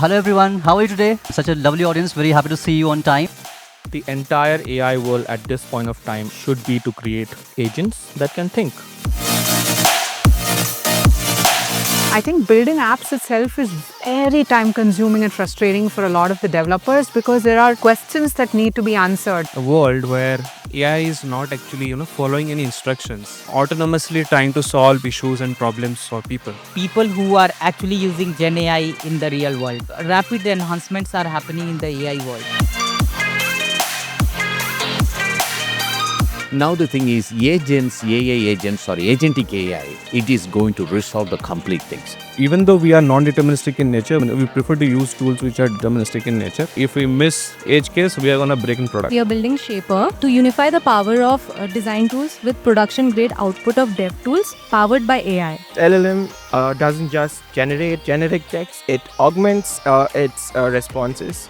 Hello everyone, how are you today? Such a lovely audience, very happy to see you on time. The entire AI world at this point of time should be to create agents that can think. I think building apps itself is very time consuming and frustrating for a lot of the developers because there are questions that need to be answered. A world where AI is not actually, following any instructions, autonomously trying to solve issues and problems for people. People who are actually using Gen AI in the real world. Rapid enhancements are happening in the AI world. Now the thing is, agents, AI agents or agentic AI, it is going to resolve the complete things. Even though we are non-deterministic in nature, we prefer to use tools which are deterministic in nature. If we miss edge case, we are going to break in product. We are building Shaper to unify the power of design tools with production-grade output of dev tools powered by AI. LLM doesn't just generate generic text, it augments its responses.